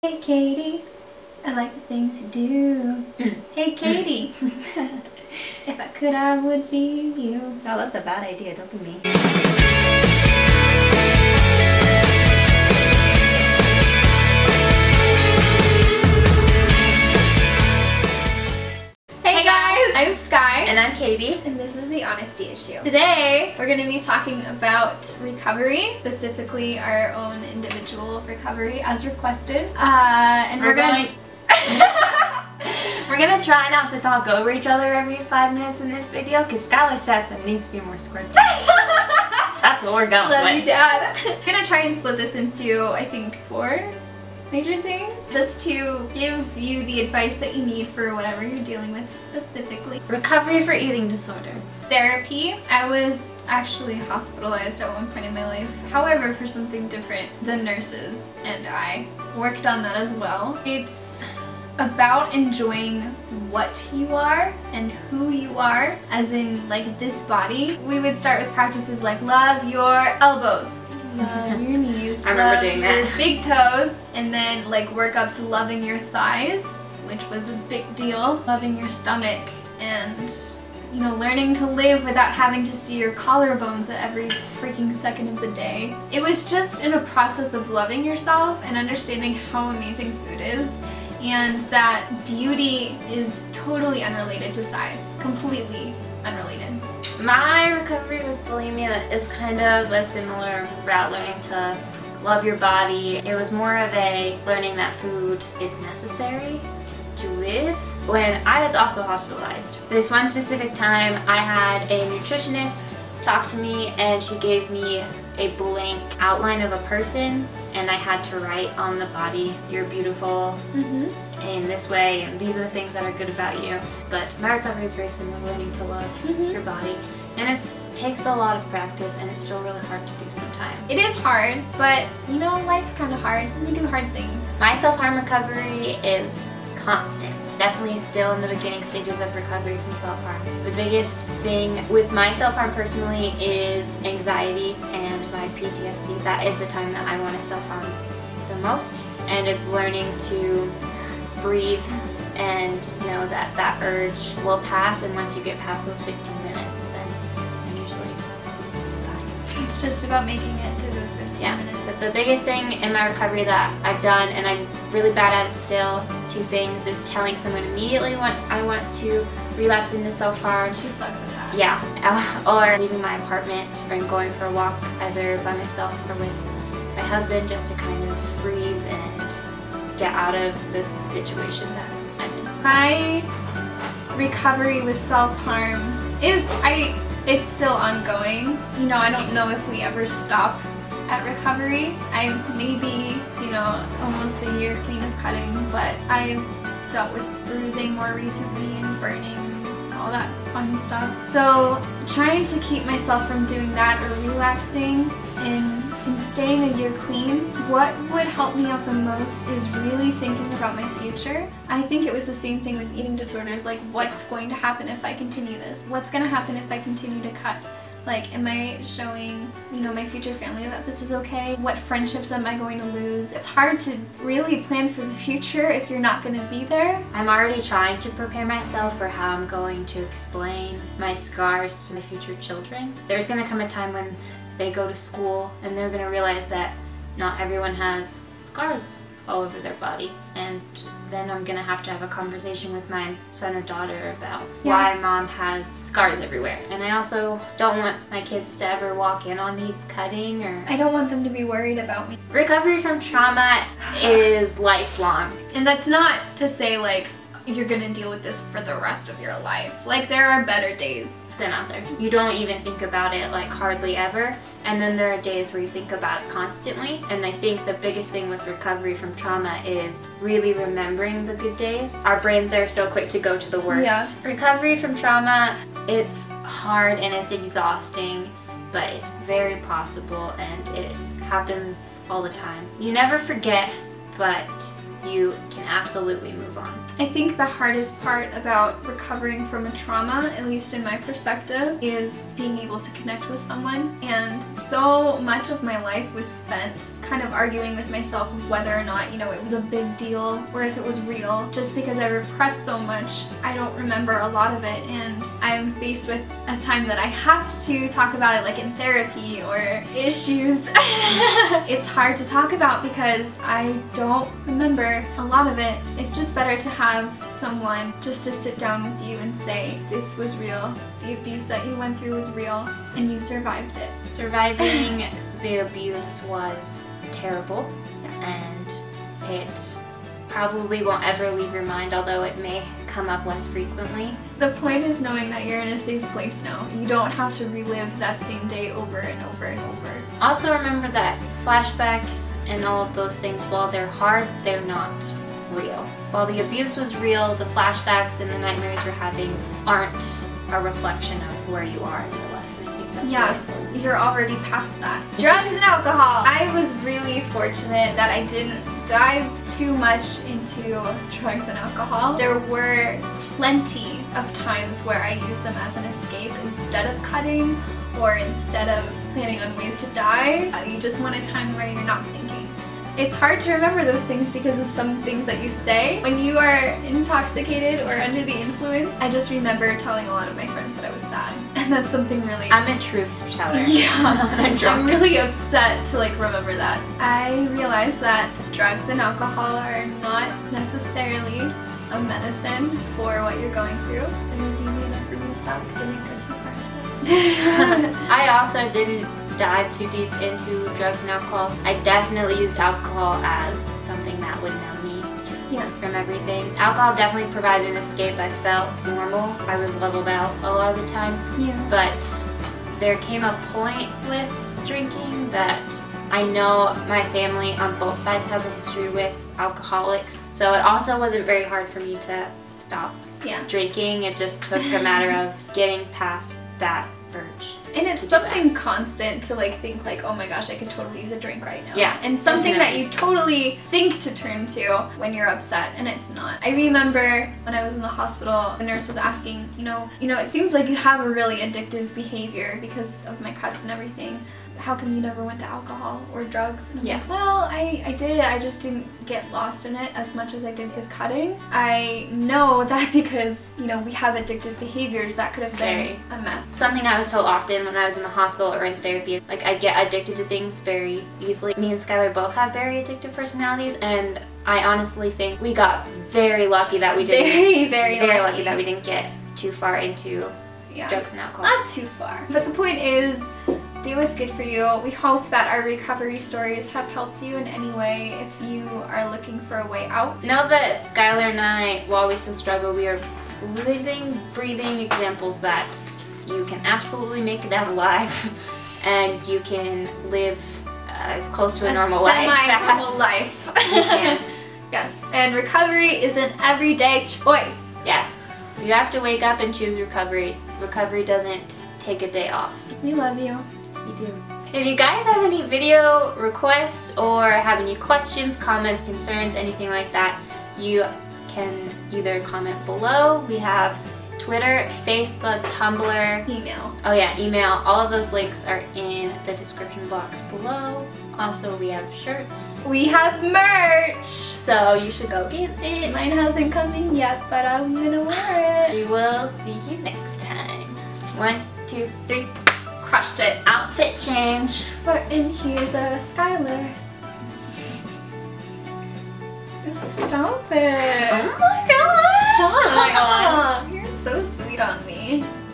Hey Katie, I like the things you do. Hey Katie, if I could I would be you. Oh, that's a bad idea, don't be me. Hey guys, I'm Sky. And I'm Katie. And this is The Honesty Issue. Today, we're going to be talking about recovery, specifically our own individual recovery as requested. And we're going We're gonna try not to talk over each other every 5 minutes in this video because Skylar said it needs to be more scripted. That's what we're going with. Love you, Dad. I'm gonna try and split this into, I think, 4 major things, just to give you the advice that you need for whatever you're dealing with specifically. Recovery for eating disorder. Therapy. I was actually hospitalized at one point in my life, however, for something different. The nurses and I worked on that as well. It's about enjoying what you are and who you are, as in like this body. We would start with practices like love your elbows, love your knees, I remember love doing your that. big toes, and then like work up to loving your thighs, which was a big deal, loving your stomach, and you know, learning to live without having to see your collarbones at every freaking second of the day. It was just in a process of loving yourself and understanding how amazing food is, and that beauty is totally unrelated to size. Completely unrelated. My recovery with bulimia is kind of a similar route, learning to love your body. It was more of a learning that food is necessary to live. When I was also hospitalized, this one specific time I had a nutritionist talk to me and she gave me a blank outline of a person and I had to write on the body, you're beautiful in this way and these are the things that are good about you. But my recovery is very similar, learning to love your body. And it takes a lot of practice and it's still really hard to do sometimes. It is hard, but you know, life's kind of hard. We do hard things. My self-harm recovery is constant. Definitely still in the beginning stages of recovery from self-harm. The biggest thing with my self-harm personally is anxiety and my PTSD. That is the time that I want to self-harm the most. And it's learning to breathe and know that that urge will pass, and once you get past those 15 minutes, then I'm usually fine. It's just about making it to those 15 minutes. But the biggest thing in my recovery that I've done, and I'm really bad at it still, 2 things, is telling someone immediately when I want to relapse into self-harm. She sucks at that. Yeah, or leaving my apartment and going for a walk either by myself or with my husband just to kind of breathe and get out of this situation that I'm in. My recovery with self-harm is, it's still ongoing. You know, I don't know if we ever stop at recovery. I may be, you know, almost a year clean of cutting, but I've dealt with bruising more recently and burning, all that fun stuff. So trying to keep myself from doing that or relapsing and staying a year clean, what would help me out the most is really thinking about my future. I think it was the same thing with eating disorders, like what's going to happen if I continue this? What's going to happen if I continue to cut? Like, am I showing, you know, my future family that this is okay? What friendships am I going to lose? It's hard to really plan for the future if you're not going to be there. I'm already trying to prepare myself for how I'm going to explain my scars to my future children. There's going to come a time when they go to school and they're going to realize that not everyone has scars all over their body, and then I'm gonna have to have a conversation with my son or daughter about why mom has scars everywhere. And I also don't want my kids to ever walk in on me cutting, or I don't want them to be worried about me. Recovery from trauma is lifelong. And that's not to say like you're gonna deal with this for the rest of your life. Like, there are better days than others. You don't even think about it like hardly ever, and then there are days where you think about it constantly. And I think the biggest thing with recovery from trauma is really remembering the good days. Our brains are so quick to go to the worst. Yeah. Recovery from trauma, it's hard and it's exhausting, but it's very possible and it happens all the time. You never forget, but you can absolutely move on. I think the hardest part about recovering from a trauma, at least in my perspective, is being able to connect with someone. And so much of my life was spent kind of arguing with myself of whether or not, you know, it was a big deal or if it was real. Just because I repressed so much, I don't remember a lot of it, and I'm faced with a time that I have to talk about it, like in therapy or issues. It's hard to talk about because I don't remember a lot of it. It's just better to have someone just to sit down with you and say, this was real, the abuse that you went through was real, and you survived it. Surviving the abuse was terrible, and it probably won't ever leave your mind, although it may come up less frequently. The point is knowing that you're in a safe place now. You don't have to relive that same day over and over and over. Also remember that flashbacks and all of those things, while they're hard, they're not real. While the abuse was real, the flashbacks and the nightmares you're having aren't a reflection of where you are in your life. And I think that's really important. You're already past that. Drugs and alcohol. I was really fortunate that I didn't dive too much into drugs and alcohol. There were plenty of times where I used them as an escape instead of cutting or instead of planning on ways to die. You just want a time where you're not thinking. It's hard to remember those things because of some things that you say when you are intoxicated or under the influence. I just remember telling a lot of my friends that I was sad, and that's something really... I'm a truth teller. Yeah, I'm drunk. I'm really upset to like remember that. I realized that drugs and alcohol are not necessarily a medicine for what you're going through. It was easy enough for me to stop because I didn't go too far into it. I also didn't dive too deep into drugs and alcohol. I definitely used alcohol as something that would numb me from everything. Alcohol definitely provided an escape. I felt normal. I was leveled out a lot of the time. Yeah. But there came a point with drinking that I know my family on both sides has a history with alcoholics. So it also wasn't very hard for me to stop drinking. It just took a matter of getting past that urge. And it's something constant to like think like, oh my gosh, I could totally use a drink right now. Yeah. And something that you totally think to turn to when you're upset, and it's not. I remember when I was in the hospital, the nurse was asking, you know, it seems like you have a really addictive behavior because of my cuts and everything. How come you never went to alcohol or drugs? And I was like, well, I did. I just didn't get lost in it as much as I did with cutting. I know that because, you know, we have addictive behaviors, that could have been a mess. Something I was told often when I was in the hospital or in therapy, like I get addicted to things very easily. Me and Skylar both have very addictive personalities, and I honestly think we got very lucky that we didn't. Very lucky that we didn't get too far into drugs and alcohol. Not too far. But the point is, do what's good for you. We hope that our recovery stories have helped you in any way if you are looking for a way out. Know that Skylar and I, while we still struggle, we are living, breathing examples that you can absolutely make it out alive and you can live as close to a normal life. Semi-normal life. You can. Yes. And recovery is an everyday choice. Yes. You have to wake up and choose recovery. Recovery doesn't take a day off. We love you. We do. If you guys have any video requests or have any questions, comments, concerns, anything like that, you can either comment below. We have Twitter, Facebook, Tumblr, email. Oh yeah, email. All of those links are in the description box below. Also, we have shirts. We have merch! So you should go get it. Mine hasn't come in yet, but I'm gonna wear it. We will see you next time. 1, 2, 3. Crushed it. Outfit change. And here's a Skylar. Stop it. Oh my